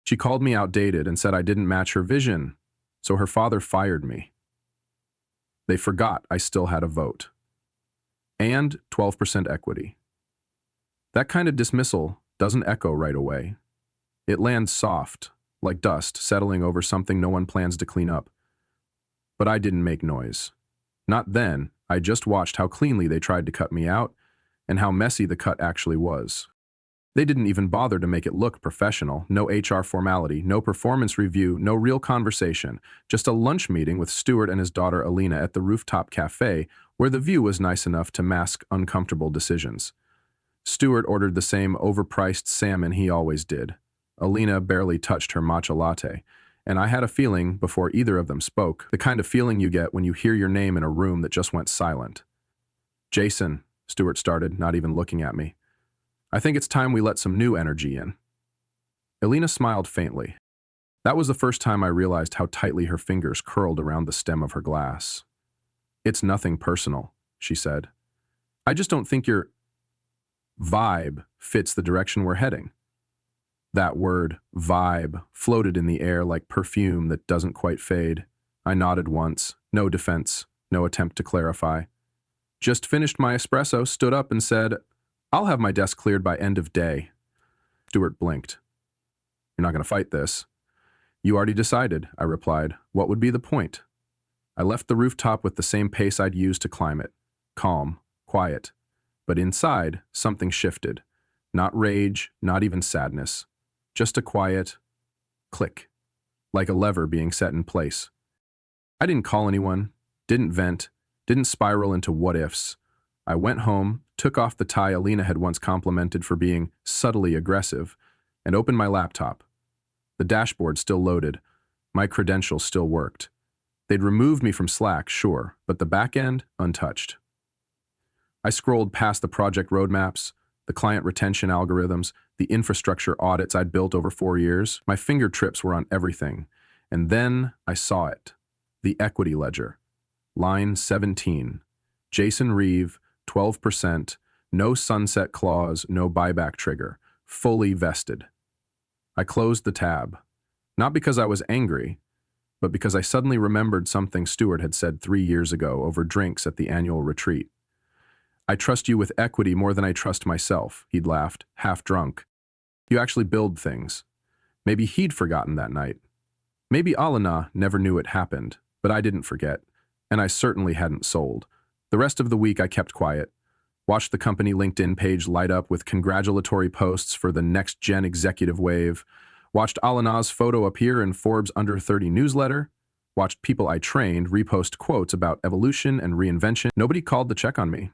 She called me outdated and said I didn't match her vision, so her father fired me. They forgot I still had a vote. And 12% equity. That kind of dismissal doesn't echo right away. It lands soft, like dust settling over something no one plans to clean up. But I didn't make noise. Not then. I just watched how cleanly they tried to cut me out and how messy the cut actually was. They didn't even bother to make it look professional. No HR formality, no performance review, no real conversation. Just a lunch meeting with Stuart and his daughter Alina at the rooftop cafe where the view was nice enough to mask uncomfortable decisions. Stuart ordered the same overpriced salmon he always did. Alina barely touched her matcha latte, and I had a feeling before either of them spoke, the kind of feeling you get when you hear your name in a room that just went silent. "Jason," Stuart started, not even looking at me. "I think it's time we let some new energy in." Alina smiled faintly. That was the first time I realized how tightly her fingers curled around the stem of her glass. "It's nothing personal," she said. "I just don't think your vibe fits the direction we're heading." That word, vibe, floated in the air like perfume that doesn't quite fade. I nodded once, no defense, no attempt to clarify. Just finished my espresso, stood up and said, "I'll have my desk cleared by end of day." Stuart blinked. "You're not going to fight this." "You already decided," I replied. "What would be the point?" I left the rooftop with the same pace I'd used to climb it. Calm, quiet. But inside, something shifted. Not rage, not even sadness. Just a quiet click, like a lever being set in place. I didn't call anyone, didn't vent, didn't spiral into what-ifs. I went home, took off the tie Alina had once complimented for being subtly aggressive, and opened my laptop. The dashboard still loaded. My credentials still worked. They'd removed me from Slack, sure, but the back end, untouched. I scrolled past the project roadmaps, the client retention algorithms, the infrastructure audits I'd built over 4 years. My fingertips were on everything. And then I saw it. The equity ledger. Line 17. Jason Reeve, 12%, no sunset clause, no buyback trigger, fully vested. I closed the tab. Not because I was angry, but because I suddenly remembered something Stuart had said 3 years ago over drinks at the annual retreat. "I trust you with equity more than I trust myself," he'd laughed, half drunk. "You actually build things." Maybe he'd forgotten that night. Maybe Alina never knew it happened, but I didn't forget, and I certainly hadn't sold. The rest of the week I kept quiet, watched the company LinkedIn page light up with congratulatory posts for the next-gen executive wave, watched Alina's photo appear in Forbes Under 30 newsletter, watched people I trained repost quotes about evolution and reinvention. Nobody called to check on me.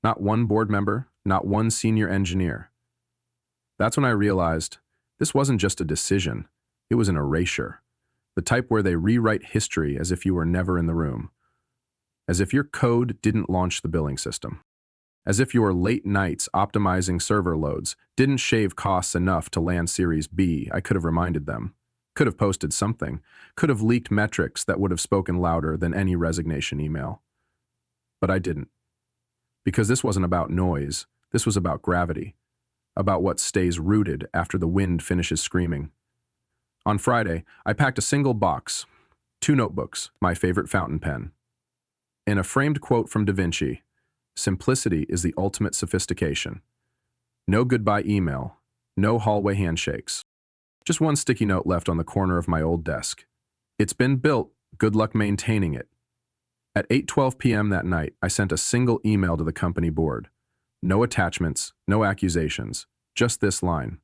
Not one board member, not one senior engineer. That's when I realized this wasn't just a decision, it was an erasure. The type where they rewrite history as if you were never in the room. As if your code didn't launch the billing system. As if your late nights optimizing server loads didn't shave costs enough to land Series B. I could have reminded them. Could have posted something. Could have leaked metrics that would have spoken louder than any resignation email. But I didn't. Because this wasn't about noise, this was about gravity, about what stays rooted after the wind finishes screaming. On Friday, I packed a single box, 2 notebooks, my favorite fountain pen. In a framed quote from Da Vinci, "Simplicity is the ultimate sophistication." No goodbye email, no hallway handshakes. Just one sticky note left on the corner of my old desk. "It's been built, good luck maintaining it." At 8:12 p.m. that night, I sent a single email to the company board. No attachments, no accusations, just this line.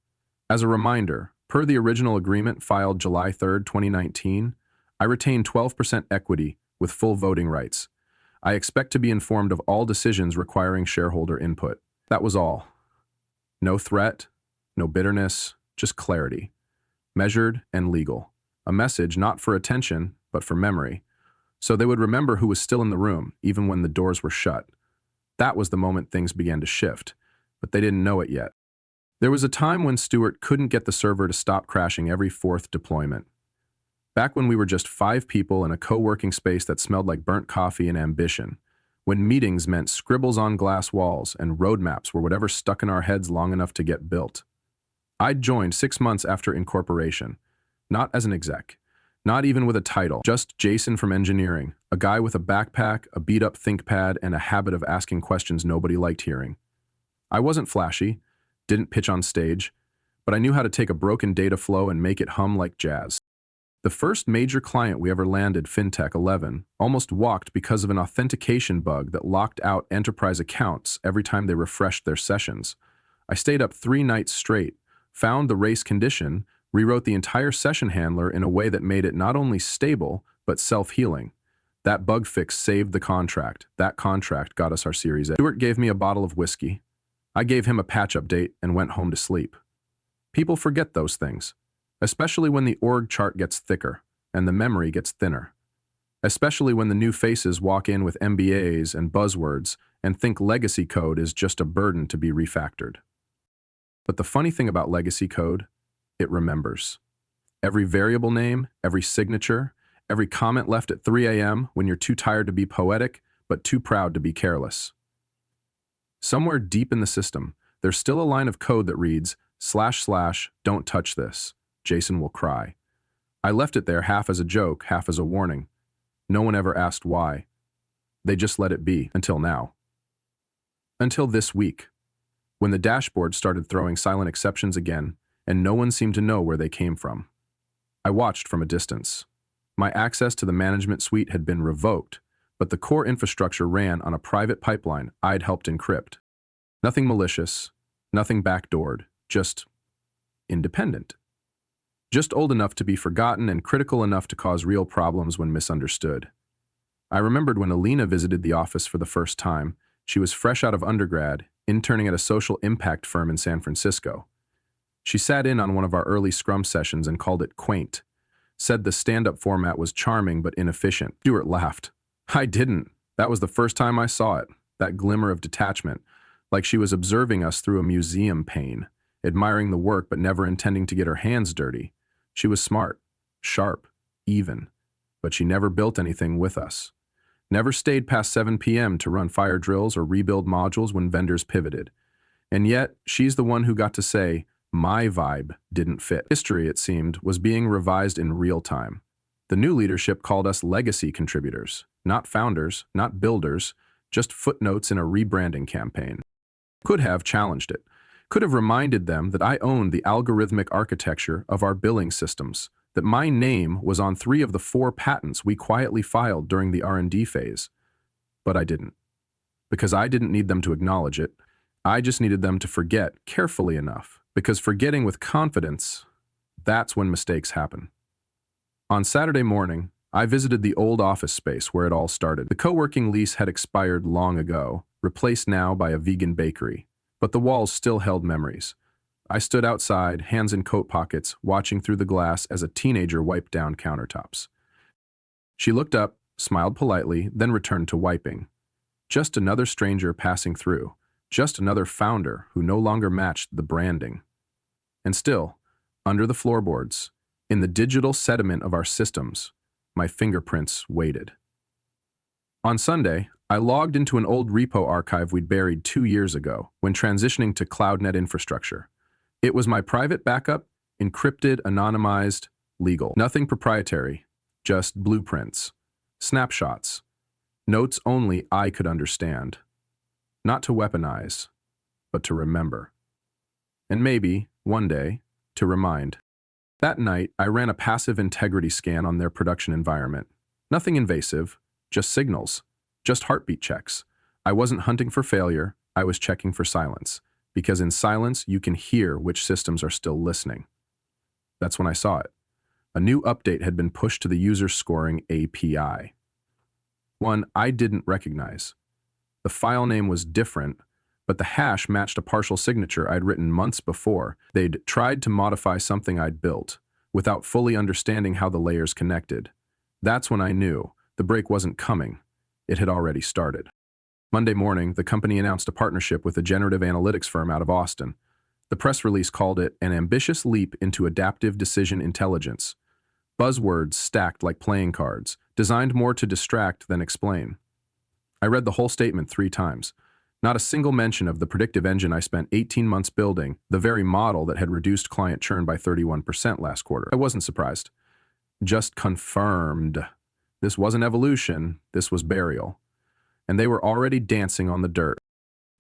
As a reminder, per the original agreement filed July 3, 2019, I retain 12% equity with full voting rights. I expect to be informed of all decisions requiring shareholder input. That was all. No threat, no bitterness, just clarity. Measured and legal. A message not for attention, but for memory. So they would remember who was still in the room, even when the doors were shut. That was the moment things began to shift, but they didn't know it yet. There was a time when Stuart couldn't get the server to stop crashing every 4th deployment. Back when we were just 5 people in a co-working space that smelled like burnt coffee and ambition, when meetings meant scribbles on glass walls and roadmaps were whatever stuck in our heads long enough to get built. I'd joined 6 months after incorporation, not as an exec, not even with a title, just Jason from engineering, a guy with a backpack, a beat-up ThinkPad, and a habit of asking questions nobody liked hearing. I wasn't flashy, didn't pitch on stage, but I knew how to take a broken data flow and make it hum like jazz. The first major client we ever landed, FinTech 11, almost walked because of an authentication bug that locked out enterprise accounts every time they refreshed their sessions. I stayed up 3 nights straight, found the race condition, rewrote the entire session handler in a way that made it not only stable, but self-healing. That bug fix saved the contract. That contract got us our Series A. Stuart gave me a bottle of whiskey. I gave him a patch update and went home to sleep. People forget those things, especially when the org chart gets thicker and the memory gets thinner. Especially when the new faces walk in with MBAs and buzzwords and think legacy code is just a burden to be refactored. But the funny thing about legacy code, it remembers. Every variable name, every signature, every comment left at 3 a.m. when you're too tired to be poetic, but too proud to be careless. Somewhere deep in the system, there's still a line of code that reads, // don't touch this. Jason will cry. I left it there half as a joke, half as a warning. No one ever asked why. They just let it be, until now. Until this week, when the dashboard started throwing silent exceptions again, and no one seemed to know where they came from. I watched from a distance. My access to the management suite had been revoked, but the core infrastructure ran on a private pipeline I'd helped encrypt. Nothing malicious, nothing backdoored, just independent. Just old enough to be forgotten and critical enough to cause real problems when misunderstood. I remembered when Alina visited the office for the first time. She was fresh out of undergrad, interning at a social impact firm in San Francisco. She sat in on one of our early Scrum sessions and called it quaint, said the stand-up format was charming but inefficient. Stuart laughed. I didn't. That was the first time I saw it, that glimmer of detachment, like she was observing us through a museum pane, admiring the work but never intending to get her hands dirty. She was smart, sharp, even, but she never built anything with us. Never stayed past 7 p.m. to run fire drills or rebuild modules when vendors pivoted. And yet, she's the one who got to say, my vibe didn't fit. History, it seemed, was being revised in real time. The new leadership called us legacy contributors, not founders, not builders, just footnotes in a rebranding campaign. Could have challenged it. Could have reminded them that I owned the algorithmic architecture of our billing systems, that my name was on 3 of the 4 patents we quietly filed during the R&D phase. But I didn't. Because I didn't need them to acknowledge it. I just needed them to forget carefully enough. Because forgetting with confidence, that's when mistakes happen. On Saturday morning, I visited the old office space where it all started. The co-working lease had expired long ago, replaced now by a vegan bakery. But the walls still held memories. I stood outside, hands in coat pockets, watching through the glass as a teenager wiped down countertops. She looked up, smiled politely, then returned to wiping. Just another stranger passing through. Just another founder who no longer matched the branding. And still, under the floorboards, in the digital sediment of our systems, my fingerprints waited. On Sunday, I logged into an old repo archive we'd buried 2 years ago when transitioning to CloudNet infrastructure. It was my private backup, encrypted, anonymized, legal. Nothing proprietary, just blueprints, snapshots, notes only I could understand. Not to weaponize, but to remember. And maybe, one day, to remind. That night, I ran a passive integrity scan on their production environment. Nothing invasive, just signals, just heartbeat checks. I wasn't hunting for failure, I was checking for silence. Because in silence, you can hear which systems are still listening. That's when I saw it. A new update had been pushed to the user scoring API. One I didn't recognize. The file name was different, but the hash matched a partial signature I'd written months before. They'd tried to modify something I'd built, without fully understanding how the layers connected. That's when I knew the break wasn't coming. It had already started. Monday morning, the company announced a partnership with a generative analytics firm out of Austin. The press release called it an ambitious leap into adaptive decision intelligence. Buzzwords stacked like playing cards, designed more to distract than explain. I read the whole statement 3 times. Not a single mention of the predictive engine I spent 18 months building, the very model that had reduced client churn by 31% last quarter. I wasn't surprised. Just confirmed. This wasn't evolution, this was burial. And they were already dancing on the dirt.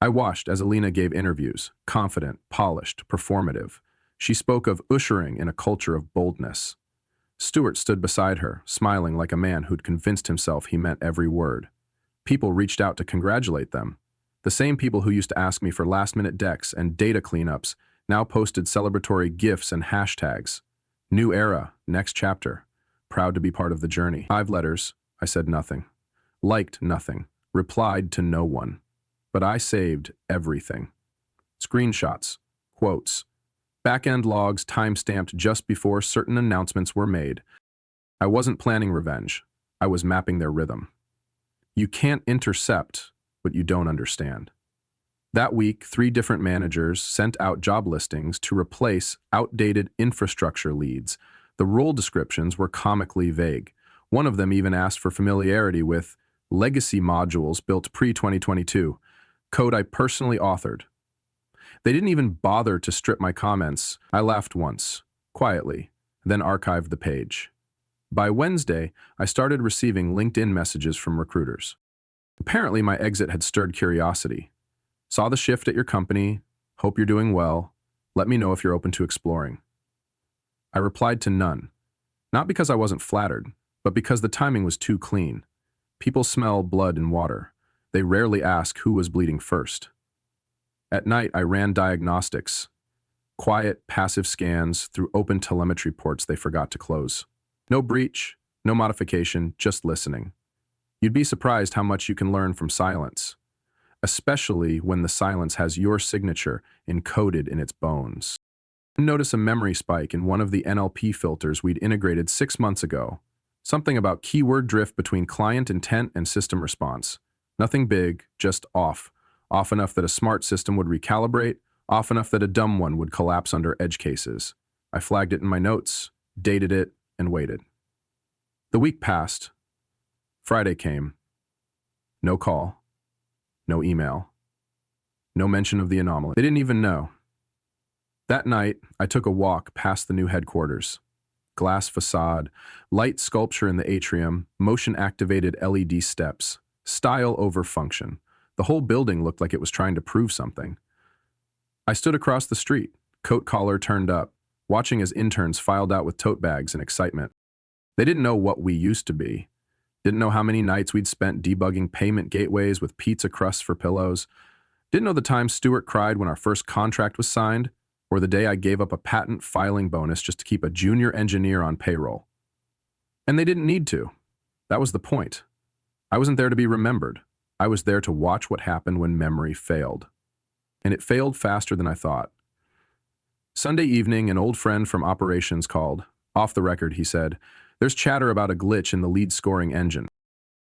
I watched as Alina gave interviews, confident, polished, performative. She spoke of ushering in a culture of boldness. Stuart stood beside her, smiling like a man who'd convinced himself he meant every word. People reached out to congratulate them. The same people who used to ask me for last-minute decks and data cleanups now posted celebratory GIFs and hashtags. New era, next chapter. Proud to be part of the journey. 5 letters. I said nothing. Liked nothing. Replied to no one. But I saved everything. Screenshots, quotes, back-end logs time-stamped just before certain announcements were made. I wasn't planning revenge. I was mapping their rhythm. You can't intercept what you don't understand. That week, 3 different managers sent out job listings to replace outdated infrastructure leads. The role descriptions were comically vague. One of them even asked for familiarity with legacy modules built pre-2022, code I personally authored. They didn't even bother to strip my comments. I laughed once, quietly, then archived the page. By Wednesday, I started receiving LinkedIn messages from recruiters. Apparently, my exit had stirred curiosity. Saw the shift at your company. Hope you're doing well. Let me know if you're open to exploring. I replied to none. Not because I wasn't flattered, but because the timing was too clean. People smell blood and water. They rarely ask who was bleeding first. At night, I ran diagnostics. Quiet, passive scans through open telemetry ports they forgot to close. No breach, no modification, just listening. You'd be surprised how much you can learn from silence, especially when the silence has your signature encoded in its bones. Notice a memory spike in one of the NLP filters we'd integrated 6 months ago. Something about keyword drift between client intent and system response. Nothing big, just off. Off enough that a smart system would recalibrate, off enough that a dumb one would collapse under edge cases. I flagged it in my notes, dated it, and waited. The week passed. Friday came. No call. No email. No mention of the anomaly. They didn't even know. That night, I took a walk past the new headquarters. Glass facade, light sculpture in the atrium, motion-activated LED steps, style over function. The whole building looked like it was trying to prove something. I stood across the street, coat collar turned up, watching as interns filed out with tote bags in excitement. They didn't know what we used to be. Didn't know how many nights we'd spent debugging payment gateways with pizza crusts for pillows. Didn't know the time Stuart cried when our first contract was signed, or the day I gave up a patent filing bonus just to keep a junior engineer on payroll. And they didn't need to. That was the point. I wasn't there to be remembered. I was there to watch what happened when memory failed. And it failed faster than I thought. Sunday evening, an old friend from operations called. Off the record, he said, "There's chatter about a glitch in the lead scoring engine.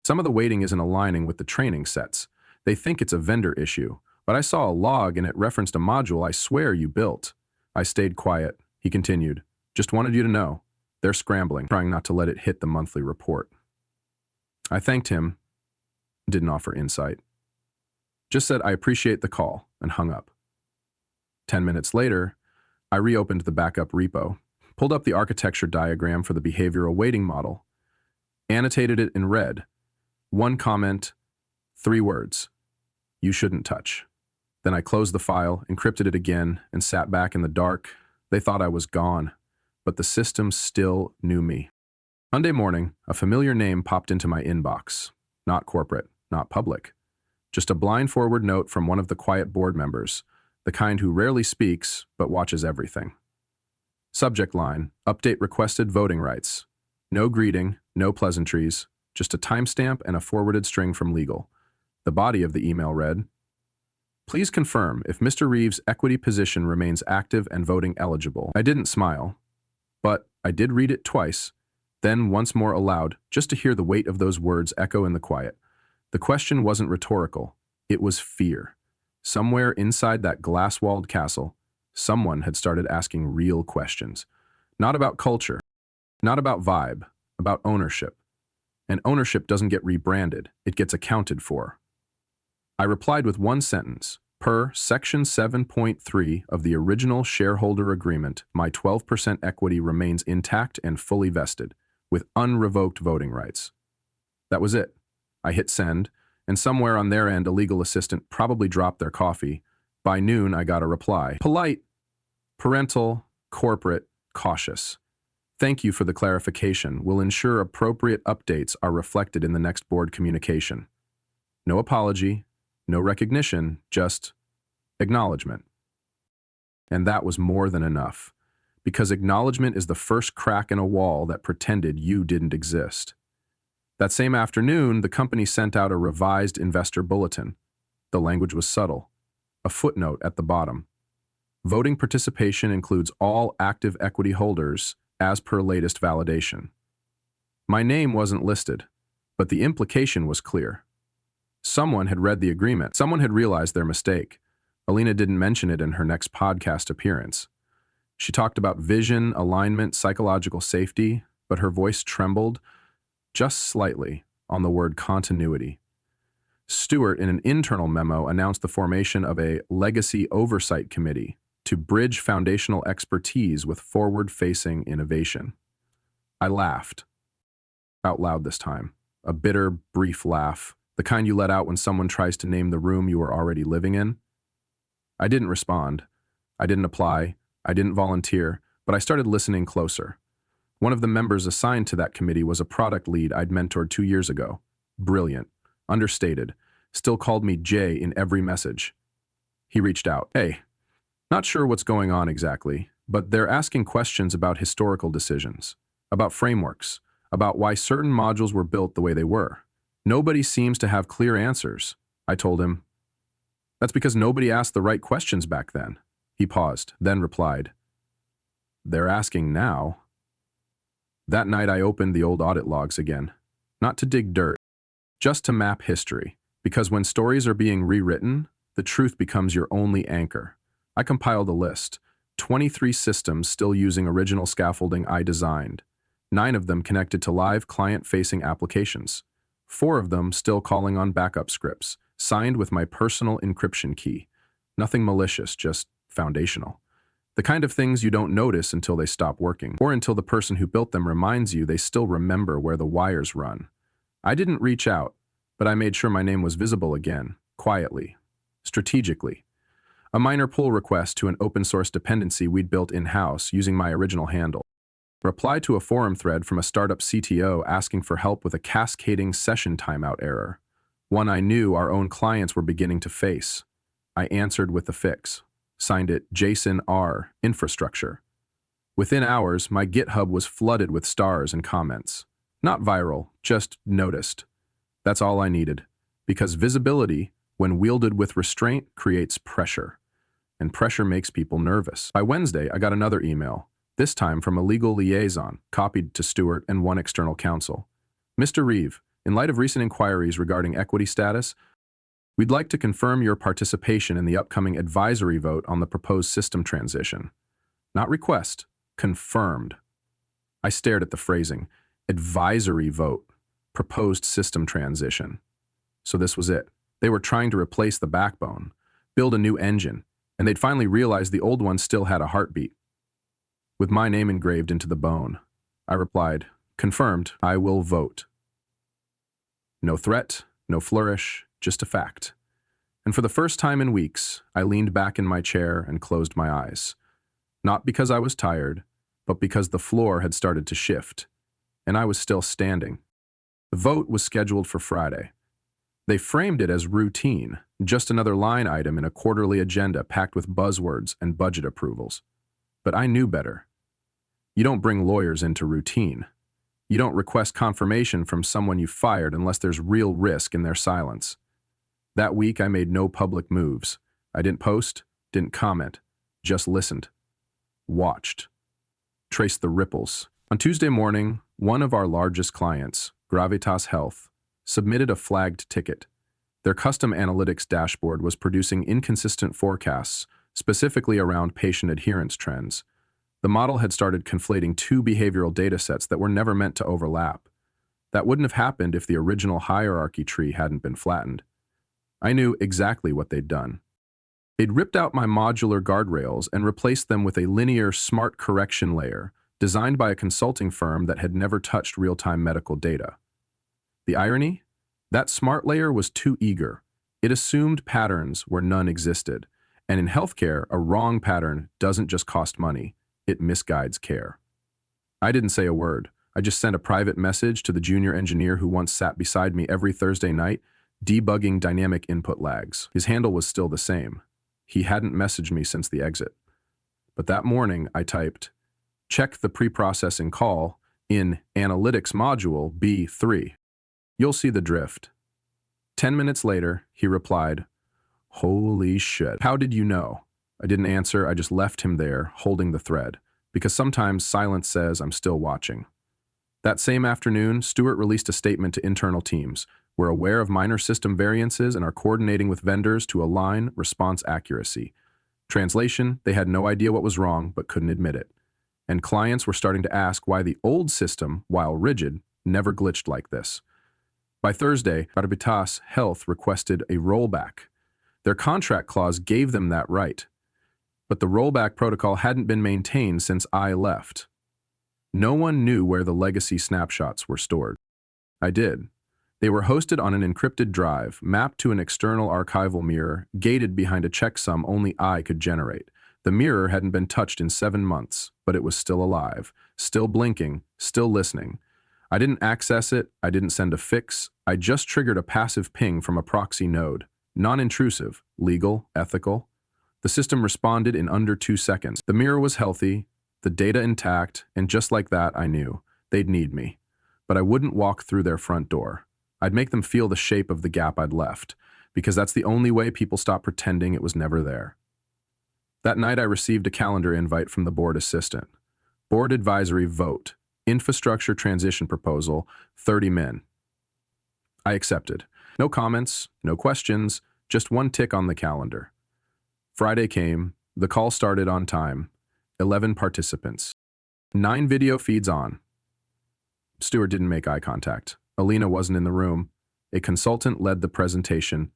Some of the weighting isn't aligning with the training sets. They think it's a vendor issue, but I saw a log and it referenced a module I swear you built." I stayed quiet. He continued, "Just wanted you to know. They're scrambling, trying not to let it hit the monthly report." I thanked him, didn't offer insight. Just said I appreciate the call and hung up. 10 minutes later, I reopened the backup repo, pulled up the architecture diagram for the behavioral weighting model, annotated it in red. 1 comment, 3 words. You shouldn't touch. Then I closed the file, encrypted it again, and sat back in the dark. They thought I was gone, but the system still knew me. Monday morning, a familiar name popped into my inbox. Not corporate, not public. Just a blind forward note from one of the quiet board members, the kind who rarely speaks but watches everything. Subject line, update requested voting rights. No greeting, no pleasantries, just a timestamp and a forwarded string from legal. The body of the email read, "Please confirm if Mr. Reeve's equity position remains active and voting eligible." I didn't smile, but I did read it twice, then once more aloud, just to hear the weight of those words echo in the quiet. The question wasn't rhetorical, it was fear. Somewhere inside that glass-walled castle, someone had started asking real questions. Not about culture, not about vibe, about ownership. And ownership doesn't get rebranded, it gets accounted for. I replied with one sentence. Per Section 7.3 of the original shareholder agreement, my 12% equity remains intact and fully vested, with unrevoked voting rights. That was it. I hit send, and somewhere on their end, a legal assistant probably dropped their coffee. By noon, I got a reply. Polite, parental, corporate, cautious. Thank you for the clarification. Will ensure appropriate updates are reflected in the next board communication. No apology, no recognition, just acknowledgement. And that was more than enough, because acknowledgement is the first crack in a wall that pretended you didn't exist. That same afternoon, the company sent out a revised investor bulletin. The language was subtle. A footnote at the bottom. Voting participation includes all active equity holders as per latest validation. My name wasn't listed, but the implication was clear. Someone had read the agreement. Someone had realized their mistake. Alina didn't mention it in her next podcast appearance. She talked about vision, alignment, psychological safety, but her voice trembled just slightly on the word continuity. Stewart, in an internal memo, announced the formation of a legacy oversight committee to bridge foundational expertise with forward-facing innovation. I laughed. Out loud this time. A bitter, brief laugh, the kind you let out when someone tries to name the room you are already living in. I didn't respond. I didn't apply. I didn't volunteer, but I started listening closer. One of the members assigned to that committee was a product lead I'd mentored 2 years ago. Brilliant, understated, still called me Jay in every message. He reached out. Hey, not sure what's going on exactly, but they're asking questions about historical decisions, about frameworks, about why certain modules were built the way they were. Nobody seems to have clear answers, I told him. That's because nobody asked the right questions back then. He paused, then replied, They're asking now. That night I opened the old audit logs again, not to dig dirt, just to map history, because when stories are being rewritten, the truth becomes your only anchor. I compiled a list, 23 systems still using original scaffolding I designed, 9 of them connected to live client-facing applications, 4 of them still calling on backup scripts, signed with my personal encryption key. Nothing malicious, just foundational. The kind of things you don't notice until they stop working, or until the person who built them reminds you they still remember where the wires run. I didn't reach out, but I made sure my name was visible again, quietly, strategically. A minor pull request to an open-source dependency we'd built in-house using my original handle. Reply to a forum thread from a startup CTO asking for help with a cascading session timeout error, one I knew our own clients were beginning to face. I answered with the fix. Signed it Jason R. Infrastructure. Within hours, my GitHub was flooded with stars and comments. Not viral, just noticed. That's all I needed, because visibility, when wielded with restraint, creates pressure. And pressure makes people nervous. By Wednesday, I got another email, this time from a legal liaison, copied to Stewart and one external counsel. Mr. Reeve, in light of recent inquiries regarding equity status, we'd like to confirm your participation in the upcoming advisory vote on the proposed system transition. Not request, confirmed. I stared at the phrasing, advisory vote, proposed system transition. So this was it. They were trying to replace the backbone, build a new engine, and they'd finally realized the old one still had a heartbeat. With my name engraved into the bone, I replied, confirmed, I will vote. No threat, no flourish, just a fact. And for the first time in weeks, I leaned back in my chair and closed my eyes. Not because I was tired, but because the floor had started to shift, and I was still standing. The vote was scheduled for Friday. They framed it as routine, just another line item in a quarterly agenda packed with buzzwords and budget approvals. But I knew better. You don't bring lawyers into routine. You don't request confirmation from someone you fired unless there's real risk in their silence. That week, I made no public moves. I didn't post, didn't comment, just listened. Watched. Traced the ripples. On Tuesday morning, one of our largest clients, Gravitas Health, submitted a flagged ticket. Their custom analytics dashboard was producing inconsistent forecasts, specifically around patient adherence trends. The model had started conflating 2 behavioral datasets that were never meant to overlap. That wouldn't have happened if the original hierarchy tree hadn't been flattened. I knew exactly what they'd done. They'd ripped out my modular guardrails and replaced them with a linear smart correction layer designed by a consulting firm that had never touched real-time medical data. The irony? That smart layer was too eager. It assumed patterns where none existed. And in healthcare, a wrong pattern doesn't just cost money, it misguides care. I didn't say a word. I just sent a private message to the junior engineer who once sat beside me every Thursday night, debugging dynamic input lags. His handle was still the same. He hadn't messaged me since the exit. But that morning, I typed, "Check the pre-processing call in Analytics Module B3. You'll see the drift." 10 minutes later, he replied, "Holy shit. How did you know?" I didn't answer, I just left him there, holding the thread, because sometimes silence says I'm still watching. That same afternoon, Stewart released a statement to internal teams. "We're aware of minor system variances and are coordinating with vendors to align response accuracy." Translation, they had no idea what was wrong, but couldn't admit it. And clients were starting to ask why the old system, while rigid, never glitched like this. By Thursday, Gravitas Health requested a rollback. Their contract clause gave them that right. But the rollback protocol hadn't been maintained since I left. No one knew where the legacy snapshots were stored. I did. They were hosted on an encrypted drive, mapped to an external archival mirror, gated behind a checksum only I could generate. The mirror hadn't been touched in 7 months, but it was still alive, still blinking, still listening. I didn't access it, I didn't send a fix, I just triggered a passive ping from a proxy node. Non-intrusive, legal, ethical. The system responded in under 2 seconds. The mirror was healthy, the data intact, and just like that, I knew they'd need me. But I wouldn't walk through their front door. I'd make them feel the shape of the gap I'd left, because that's the only way people stop pretending it was never there. That night, I received a calendar invite from the board assistant. Board advisory vote, infrastructure transition proposal, 30 min. I accepted. No comments, no questions, just one tick on the calendar. Friday came, the call started on time, 11 participants. 9 video feeds on. Stewart didn't make eye contact. Alina wasn't in the room. A consultant led the presentation,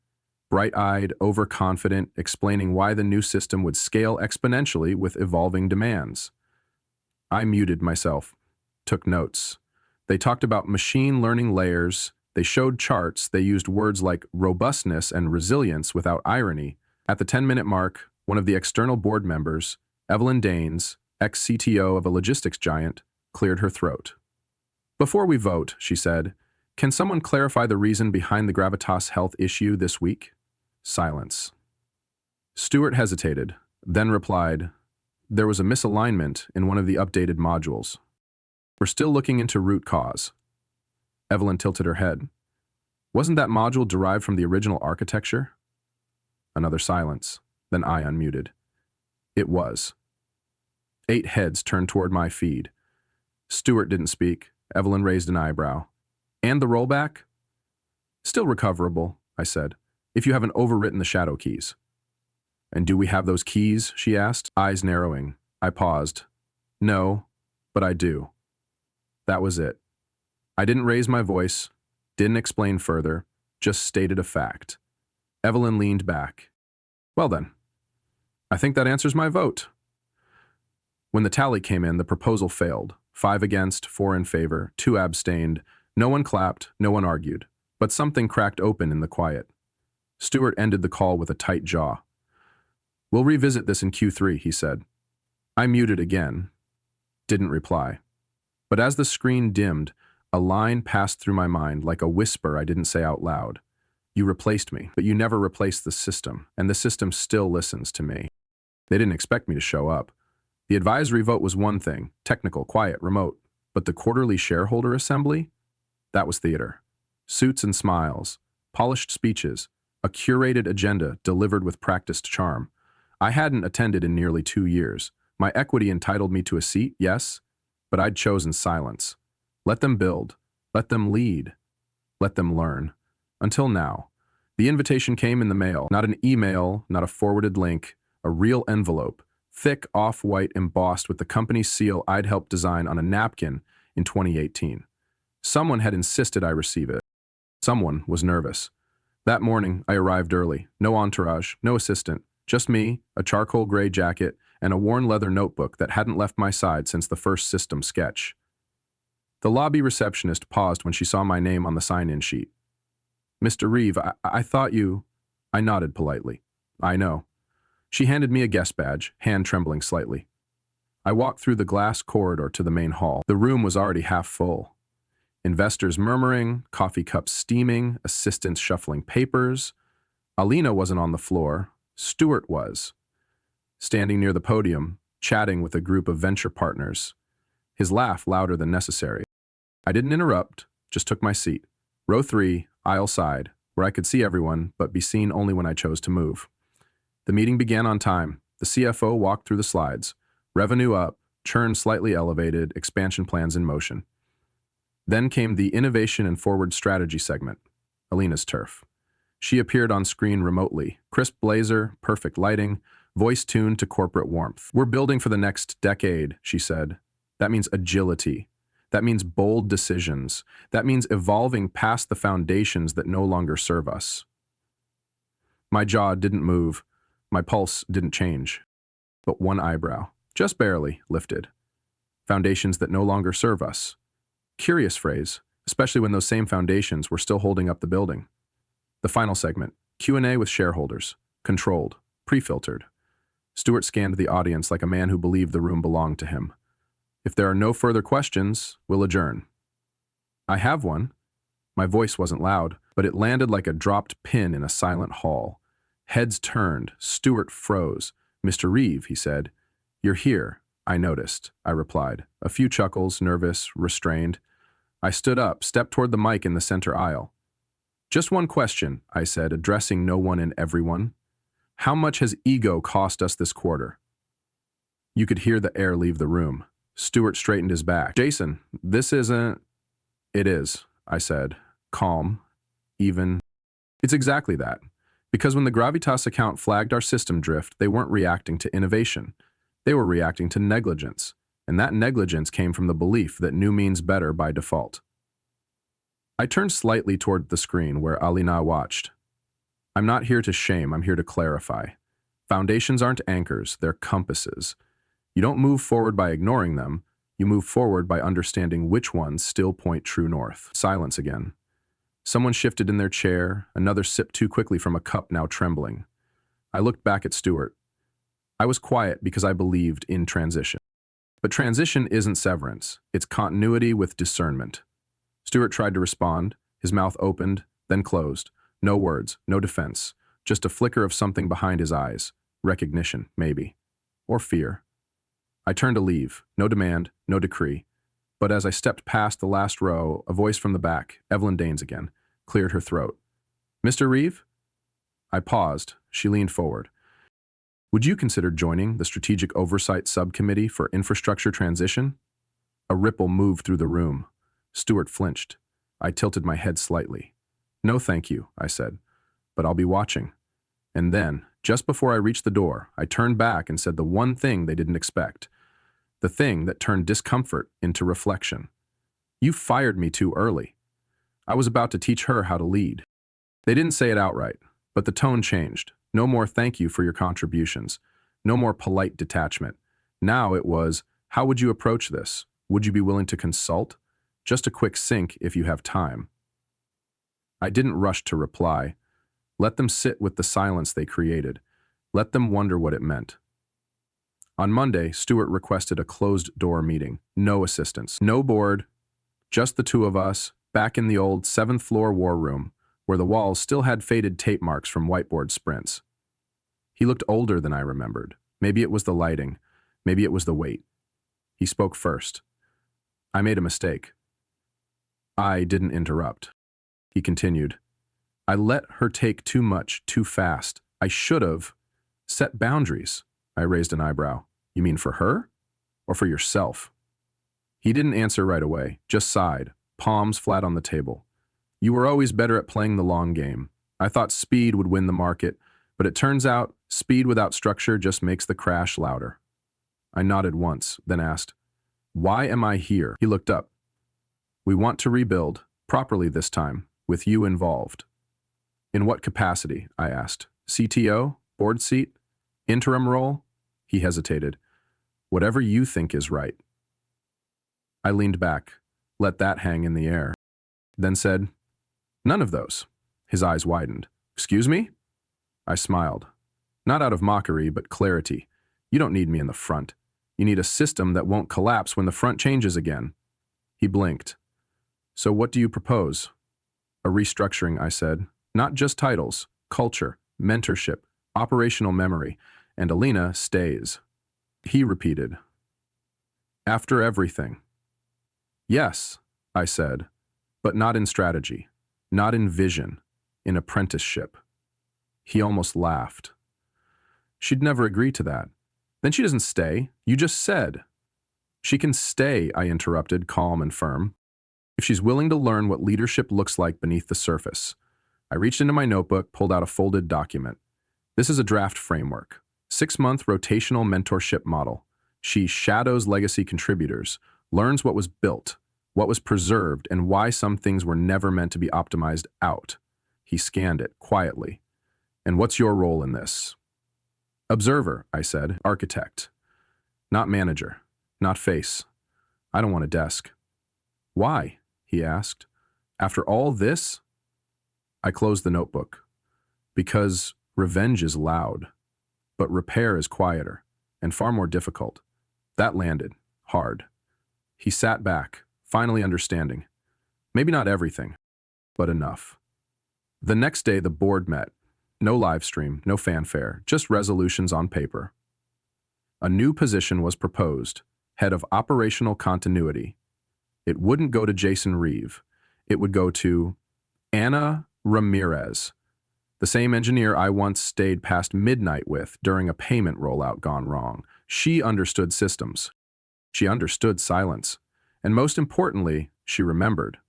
bright-eyed, overconfident, explaining why the new system would scale exponentially with evolving demands. I muted myself, took notes. They talked about machine learning layers, they showed charts, they used words like robustness and resilience without irony. At the 10-minute mark, one of the external board members, Evelyn Daines, ex-CTO of a logistics giant, cleared her throat. "Before we vote," she said, "can someone clarify the reason behind the Gravitas Health issue this week?" Silence. Stewart hesitated, then replied, "There was a misalignment in one of the updated modules. We're still looking into root cause." Evelyn tilted her head. "Wasn't that module derived from the original architecture?" Another silence, then I unmuted. It was. 8 heads turned toward my feed. Stewart didn't speak. Evelyn raised an eyebrow. "And the rollback?" "Still recoverable," I said, "if you haven't overwritten the shadow keys." "And do we have those keys?" she asked, eyes narrowing. I paused. "No, but I do." That was it. I didn't raise my voice, didn't explain further, just stated a fact. Evelyn leaned back. "Well then, I think that answers my vote." When the tally came in, the proposal failed. 5 against, 4 in favor, 2 abstained. No one clapped, no one argued. But something cracked open in the quiet. Stewart ended the call with a tight jaw. "We'll revisit this in Q3, he said. I muted again. Didn't reply. But as the screen dimmed, a line passed through my mind like a whisper I didn't say out loud. "You replaced me, but you never replaced the system, and the system still listens to me." They didn't expect me to show up. The advisory vote was one thing, technical, quiet, remote. But the quarterly shareholder assembly? That was theater. Suits and smiles, polished speeches, a curated agenda delivered with practiced charm. I hadn't attended in nearly 2 years. My equity entitled me to a seat, yes, but I'd chosen silence. Let them build, let them lead, let them learn. Until now. The invitation came in the mail, not an email, not a forwarded link, a real envelope, thick off-white embossed with the company's seal I'd helped design on a napkin in 2018. Someone had insisted I receive it. Someone was nervous. That morning, I arrived early. No entourage, no assistant, just me, a charcoal gray jacket, and a worn leather notebook that hadn't left my side since the first system sketch. The lobby receptionist paused when she saw my name on the sign-in sheet. "Mr. Reeve, I thought you—" I nodded politely. "I know." She handed me a guest badge, hand trembling slightly. I walked through the glass corridor to the main hall. The room was already half full. Investors murmuring, coffee cups steaming, assistants shuffling papers. Alina wasn't on the floor. Stuart was, standing near the podium, chatting with a group of venture partners, his laugh louder than necessary. I didn't interrupt, just took my seat. Row 3, aisle side, where I could see everyone, but be seen only when I chose to move. The meeting began on time. The CFO walked through the slides. Revenue up, churn slightly elevated, expansion plans in motion. Then came the innovation and forward strategy segment, Alina's turf. She appeared on screen remotely, crisp blazer, perfect lighting, voice tuned to corporate warmth. "We're building for the next decade," she said. "That means agility. That means bold decisions. That means evolving past the foundations that no longer serve us." My jaw didn't move. My pulse didn't change. But one eyebrow, just barely, lifted. Foundations that no longer serve us. Curious phrase, especially when those same foundations were still holding up the building. The final segment, Q&A with shareholders, controlled, pre-filtered. Stuart scanned the audience like a man who believed the room belonged to him. "If there are no further questions, we'll adjourn." "I have one." My voice wasn't loud, but it landed like a dropped pin in a silent hall. Heads turned, Stuart froze. "Mr. Reeve," he said. "You're here." "I noticed," I replied. A few chuckles, nervous, restrained. I stood up, stepped toward the mic in the center aisle. "Just one question," I said, addressing no one and everyone. "How much has ego cost us this quarter?" You could hear the air leave the room. Stuart straightened his back. "Jason, this isn't—" "It is," I said, calm, even. "It's exactly that. Because when the Gravitas account flagged our system drift, they weren't reacting to innovation. They were reacting to negligence, and that negligence came from the belief that new means better by default." I turned slightly toward the screen where Alina watched. "I'm not here to shame, I'm here to clarify. Foundations aren't anchors, they're compasses. You don't move forward by ignoring them, you move forward by understanding which ones still point true north." Silence again. Someone shifted in their chair, another sipped too quickly from a cup now trembling. I looked back at Stuart. I was quiet because I believed in transition. But transition isn't severance, it's continuity with discernment. Stuart tried to respond, his mouth opened, then closed. No words, no defense, just a flicker of something behind his eyes. Recognition, maybe. Or fear. I turned to leave, no demand, no decree. But as I stepped past the last row, a voice from the back, Evelyn Danes again, cleared her throat. "Mr. Reeve?" I paused. She leaned forward. "Would you consider joining the Strategic Oversight Subcommittee for Infrastructure Transition?" A ripple moved through the room. Stuart flinched. I tilted my head slightly. "No, thank you," I said, "but I'll be watching." And then, just before I reached the door, I turned back and said the one thing they didn't expect. The thing that turned discomfort into reflection. "You fired me too early." I was about to teach her how to lead. They didn't say it outright, but the tone changed. No more "thank you for your contributions." No more polite detachment. Now it was, "How would you approach this? Would you be willing to consult? Just a quick sync if you have time." I didn't rush to reply. Let them sit with the silence they created. Let them wonder what it meant. On Monday, Stuart requested a closed-door meeting. No assistants, no board, just the two of us, back in the old 7th-floor war room, where the walls still had faded tape marks from whiteboard sprints. He looked older than I remembered. Maybe it was the lighting. Maybe it was the weight. He spoke first. "I made a mistake." I didn't interrupt. He continued. "I let her take too much, too fast. I should have set boundaries." I raised an eyebrow. "You mean for her? Or for yourself?" He didn't answer right away, just sighed, palms flat on the table. "You were always better at playing the long game. I thought speed would win the market, but it turns out speed without structure just makes the crash louder." I nodded once, then asked, "Why am I here?" He looked up. "We want to rebuild, properly this time, with you involved." In what capacity? I asked. CTO? Board seat? Interim role? He hesitated. Whatever you think is right. I leaned back, let that hang in the air, then said, none of those. His eyes widened. Excuse me? I smiled. Not out of mockery, but clarity. You don't need me in the front. You need a system that won't collapse when the front changes again. He blinked. So what do you propose? A restructuring, I said. Not just titles, culture, mentorship, operational memory, and Alina stays. He repeated. After everything. Yes, I said, but not in strategy, not in vision, in apprenticeship. He almost laughed. She'd never agree to that. Then she doesn't stay. You just said. She can stay, I interrupted, calm and firm, if she's willing to learn what leadership looks like beneath the surface. I reached into my notebook, pulled out a folded document. This is a draft framework, 6-month rotational mentorship model. She shadows legacy contributors, learns what was built, what was preserved, and why some things were never meant to be optimized out. He scanned it quietly. And what's your role in this? Observer, I said. Architect. Not manager. Not face. I don't want a desk. Why? He asked. After all this? I closed the notebook. Because revenge is loud, but repair is quieter and far more difficult. That landed hard. He sat back, finally understanding. Maybe not everything, but enough. The next day, the board met. No live stream, no fanfare, just resolutions on paper. A new position was proposed, head of operational continuity. It wouldn't go to Jason Reeve. It would go to Anna Ramirez, the same engineer I once stayed past midnight with during a payment rollout gone wrong. She understood systems. She understood silence. And most importantly, she remembered.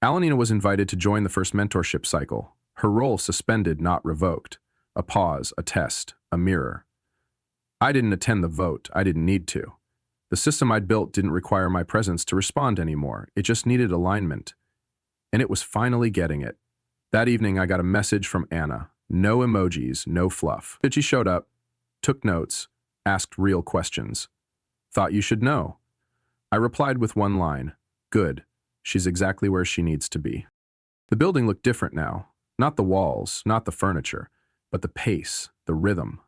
Alanina was invited to join the first mentorship cycle. Her role suspended, not revoked. A pause, a test, a mirror. I didn't attend the vote. I didn't need to. The system I'd built didn't require my presence to respond anymore. It just needed alignment. And it was finally getting it. That evening, I got a message from Anna. No emojis, no fluff. But she showed up, took notes, asked real questions. Thought you should know. I replied with one line. Good. She's exactly where she needs to be. The building looked different now. Not the walls, not the furniture, but the pace, the rhythm.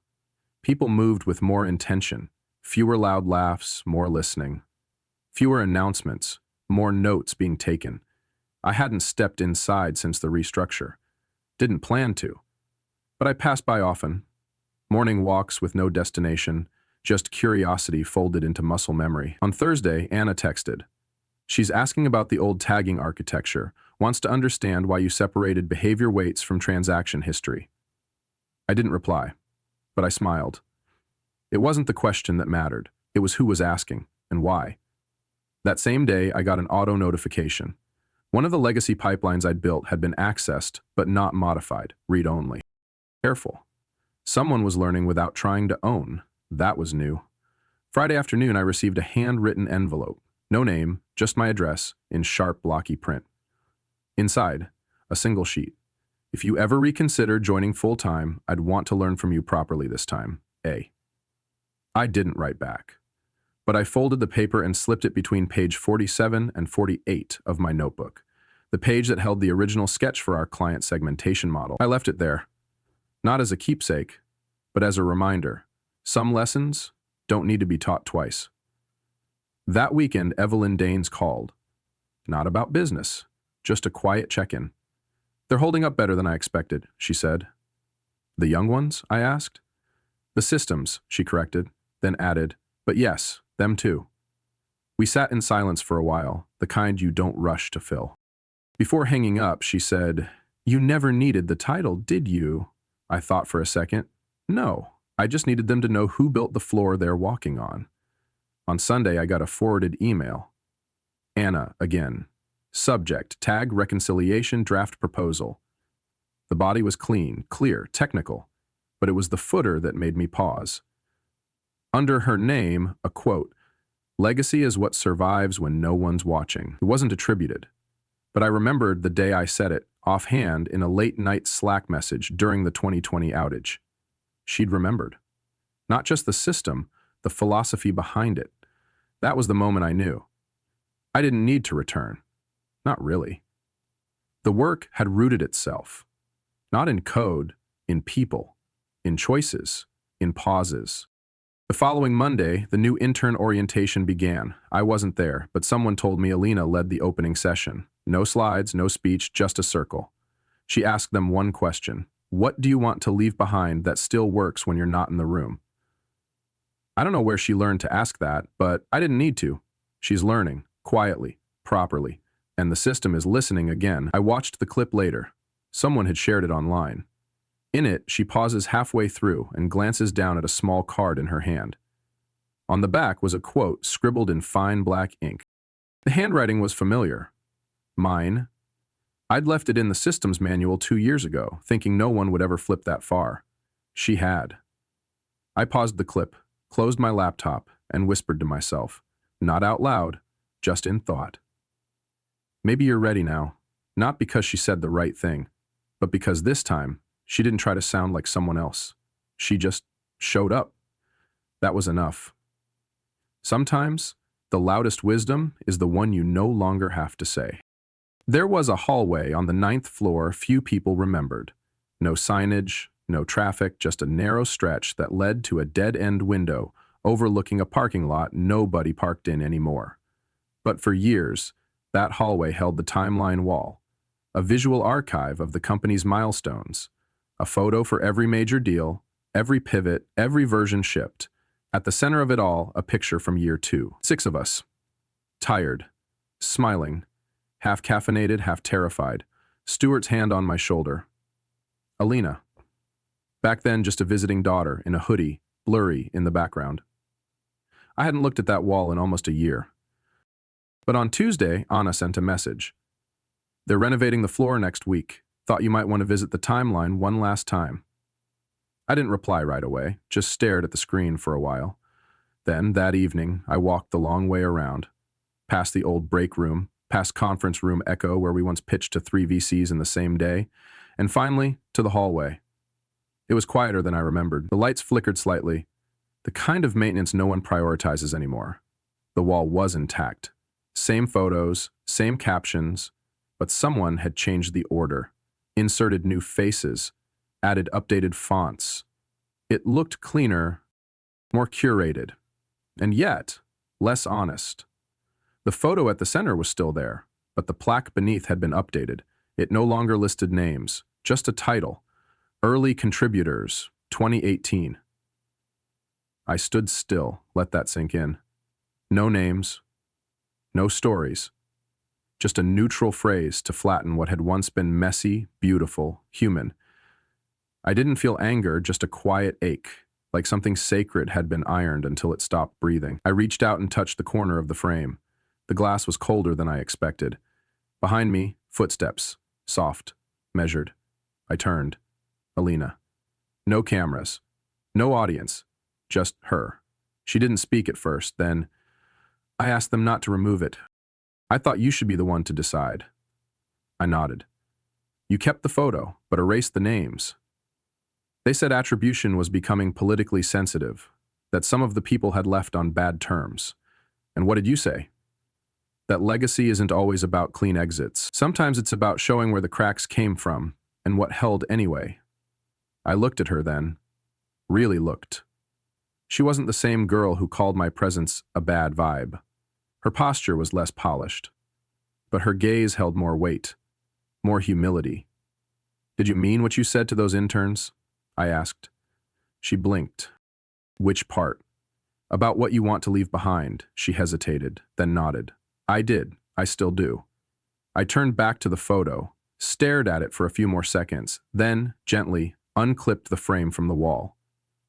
People moved with more intention. Fewer loud laughs, more listening. Fewer announcements, more notes being taken. I hadn't stepped inside since the restructure. Didn't plan to. But I passed by often. Morning walks with no destination, just curiosity folded into muscle memory. On Thursday, Anna texted. She's asking about the old tagging architecture, wants to understand why you separated behavior weights from transaction history. I didn't reply, but I smiled. It wasn't the question that mattered. It was who was asking and why. That same day, I got an auto notification. One of the legacy pipelines I'd built had been accessed, but not modified, read-only. Careful. Someone was learning without trying to own. That was new. Friday afternoon, I received a handwritten envelope. No name, just my address, in sharp, blocky print. Inside, a single sheet. If you ever reconsider joining full-time, I'd want to learn from you properly this time. A. I didn't write back, but I folded the paper and slipped it between page 47 and 48 of my notebook, the page that held the original sketch for our client segmentation model. I left it there, not as a keepsake, but as a reminder. Some lessons don't need to be taught twice. That weekend, Evelyn Danes called. Not about business, just a quiet check-in. They're holding up better than I expected, she said. The young ones? I asked. The systems, she corrected, then added, but yes, them too. We sat in silence for a while, the kind you don't rush to fill. Before hanging up, she said, you never needed the title, did you? I thought for a second. No, I just needed them to know who built the floor they're walking on. On Sunday, I got a forwarded email. Anna, again. Subject, tag reconciliation draft proposal. The body was clean, clear, technical, but it was the footer that made me pause. Under her name, a quote, legacy is what survives when no one's watching. It wasn't attributed. But I remembered the day I said it, offhand, in a late-night Slack message during the 2020 outage. She'd remembered. Not just the system, the philosophy behind it. That was the moment I knew. I didn't need to return. Not really. The work had rooted itself. Not in code, in people, in choices, in pauses. The following Monday, the new intern orientation began. I wasn't there, but someone told me Alina led the opening session. No slides, no speech, just a circle. She asked them one question. What do you want to leave behind that still works when you're not in the room? I don't know where she learned to ask that, but I didn't need to. She's learning, quietly, properly, and the system is listening again. I watched the clip later. Someone had shared it online. In it, she pauses halfway through and glances down at a small card in her hand. On the back was a quote scribbled in fine black ink. The handwriting was familiar. Mine. I'd left it in the systems manual 2 years ago, thinking no one would ever flip that far. She had. I paused the clip, closed my laptop, and whispered to myself, not out loud, just in thought. Maybe you're ready now, not because she said the right thing, but because this time, she didn't try to sound like someone else. She just showed up. That was enough. Sometimes, the loudest wisdom is the one you no longer have to say. There was a hallway on the 9th floor few people remembered. No signage, no traffic, just a narrow stretch that led to a dead-end window overlooking a parking lot nobody parked in anymore. But for years, that hallway held the timeline wall, a visual archive of the company's milestones, a photo for every major deal, every pivot, every version shipped. At the center of it all, a picture from year 2. 6 of us. Tired, smiling, half caffeinated, half terrified. Stuart's hand on my shoulder. Alina. Back then, just a visiting daughter in a hoodie, blurry in the background. I hadn't looked at that wall in almost a year. But on Tuesday, Anna sent a message. They're renovating the floor next week. Thought you might want to visit the timeline one last time. I didn't reply right away, just stared at the screen for a while. Then, that evening, I walked the long way around, past the old break room, past conference room Echo where we once pitched to 3 VCs in the same day, and finally, to the hallway. It was quieter than I remembered. The lights flickered slightly, the kind of maintenance no one prioritizes anymore. The wall was intact. Same photos, same captions, but someone had changed the order, inserted new faces, added updated fonts. It looked cleaner, more curated, and yet less honest. The photo at the center was still there, but the plaque beneath had been updated. It no longer listed names, just a title, Early Contributors, 2018. I stood still, let that sink in. No names, no stories, just a neutral phrase to flatten what had once been messy, beautiful, human. I didn't feel anger, just a quiet ache, like something sacred had been ironed until it stopped breathing. I reached out and touched the corner of the frame. The glass was colder than I expected. Behind me, footsteps, soft, measured. I turned. Alina. No cameras, no audience, just her. She didn't speak at first, then I asked them not to remove it. I thought you should be the one to decide. I nodded. You kept the photo, but erased the names. They said attribution was becoming politically sensitive, that some of the people had left on bad terms. And what did you say? That legacy isn't always about clean exits. Sometimes it's about showing where the cracks came from and what held anyway. I looked at her then, really looked. She wasn't the same girl who called my presence a bad vibe. Her posture was less polished, but her gaze held more weight, more humility. Did you mean what you said to those interns? I asked. She blinked. Which part? About what you want to leave behind, she hesitated, then nodded. I did. I still do. I turned back to the photo, stared at it for a few more seconds, then, gently, unclipped the frame from the wall.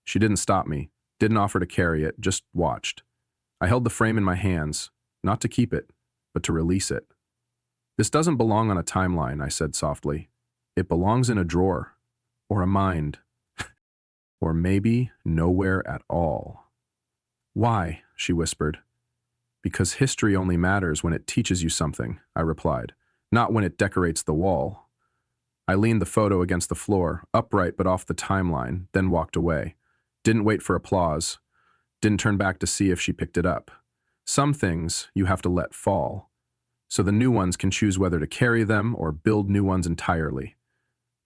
She didn't stop me, didn't offer to carry it, just watched. I held the frame in my hands, not to keep it, but to release it. This doesn't belong on a timeline, I said softly. It belongs in a drawer, or a mind, or maybe nowhere at all. Why? She whispered. Because history only matters when it teaches you something, I replied. not when it decorates the wall. I leaned the photo against the floor, upright but off the timeline, then walked away. Didn't wait for applause. Didn't turn back to see if she picked it up. Some things you have to let fall, so the new ones can choose whether to carry them or build new ones entirely.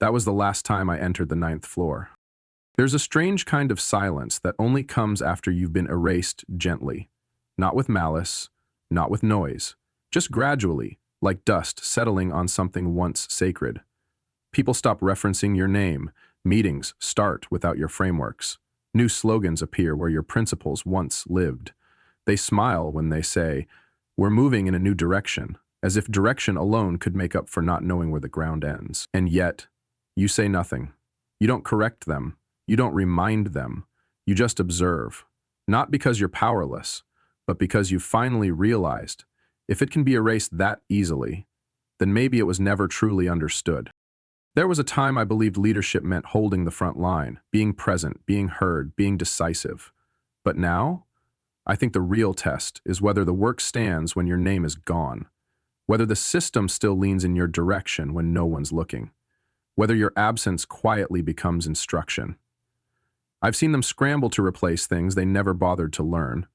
That was the last time I entered the 9th floor. There's a strange kind of silence that only comes after you've been erased gently. Not with malice, not with noise, just gradually, like dust settling on something once sacred. People stop referencing your name, meetings start without your frameworks, new slogans appear where your principles once lived. They smile when they say, "We're moving in a new direction," as if direction alone could make up for not knowing where the ground ends. And yet, you say nothing. You don't correct them. You don't remind them. You just observe. Not because you're powerless, but because you've finally realized, if it can be erased that easily, then maybe it was never truly understood. There was a time I believed leadership meant holding the front line, being present, being heard, being decisive. But now, I think the real test is whether the work stands when your name is gone, whether the system still leans in your direction when no one's looking, whether your absence quietly becomes instruction. I've seen them scramble to replace things they never bothered to learn.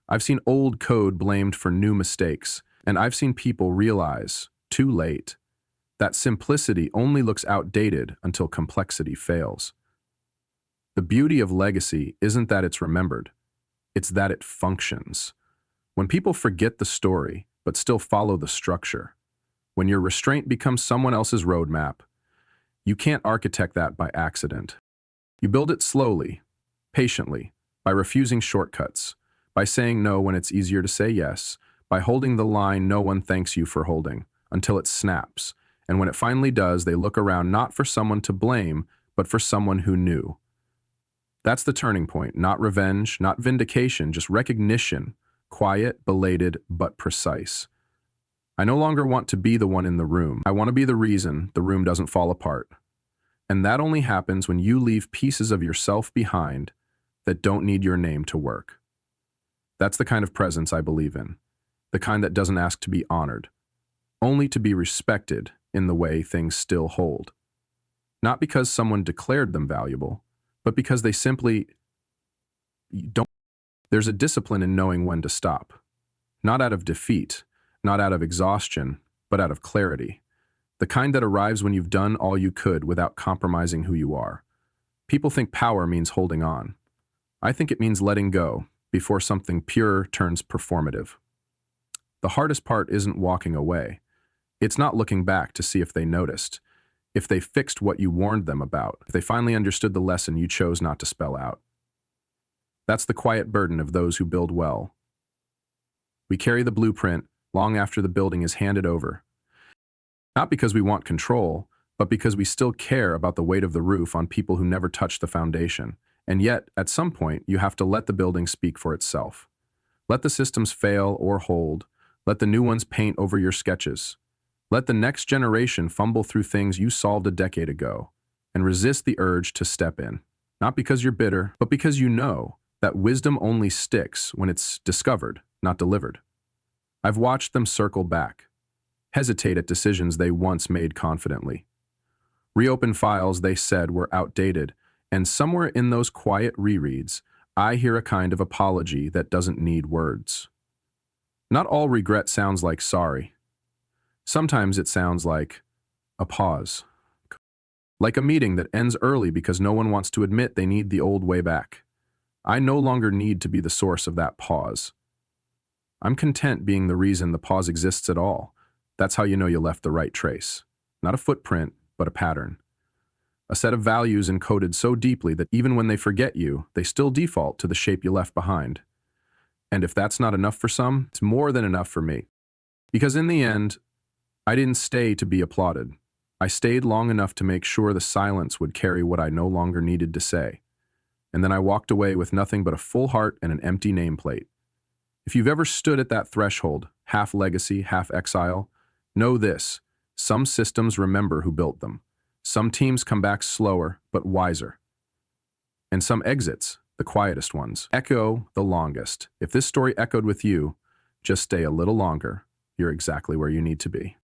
I've seen old code blamed for new mistakes, and I've seen people realize, too late, that simplicity only looks outdated until complexity fails. The beauty of legacy isn't that it's remembered, it's that it functions. When people forget the story, but still follow the structure, when your restraint becomes someone else's roadmap, you can't architect that by accident. You build it slowly, patiently, by refusing shortcuts, by saying no when it's easier to say yes, by holding the line no one thanks you for holding, until it snaps, and when it finally does, they look around not for someone to blame, but for someone who knew. That's the turning point, not revenge, not vindication, just recognition, quiet, belated, but precise. I no longer want to be the one in the room. I want to be the reason the room doesn't fall apart. And that only happens when you leave pieces of yourself behind that don't need your name to work. That's the kind of presence I believe in, the kind that doesn't ask to be honored, only to be respected in the way things still hold. Not because someone declared them valuable, but because they simply don't. There's a discipline in knowing when to stop. Not out of defeat, not out of exhaustion, but out of clarity. The kind that arrives when you've done all you could without compromising who you are. People think power means holding on. I think it means letting go before something pure turns performative. The hardest part isn't walking away. It's not looking back to see if they noticed, if they fixed what you warned them about, if they finally understood the lesson you chose not to spell out. That's the quiet burden of those who build well. We carry the blueprint long after the building is handed over. Not because we want control, but because we still care about the weight of the roof on people who never touched the foundation. And yet, at some point, you have to let the building speak for itself. Let the systems fail or hold. Let the new ones paint over your sketches. Let the next generation fumble through things you solved a decade ago, and resist the urge to step in. Not because you're bitter, but because you know that wisdom only sticks when it's discovered, not delivered. I've watched them circle back, hesitate at decisions they once made confidently, reopen files they said were outdated, and somewhere in those quiet rereads, I hear a kind of apology that doesn't need words. Not all regret sounds like sorry. Sometimes it sounds like a pause. Like a meeting that ends early because no one wants to admit they need the old way back. I no longer need to be the source of that pause. I'm content being the reason the pause exists at all. That's how you know you left the right trace. Not a footprint, but a pattern. A set of values encoded so deeply that even when they forget you, they still default to the shape you left behind. And if that's not enough for some, it's more than enough for me. Because in the end, I didn't stay to be applauded. I stayed long enough to make sure the silence would carry what I no longer needed to say. And then I walked away with nothing but a full heart and an empty nameplate. If you've ever stood at that threshold, half legacy, half exile, know this: some systems remember who built them. Some teams come back slower, but wiser. And some exits, the quietest ones, echo the longest. If this story echoed with you, just stay a little longer. You're exactly where you need to be.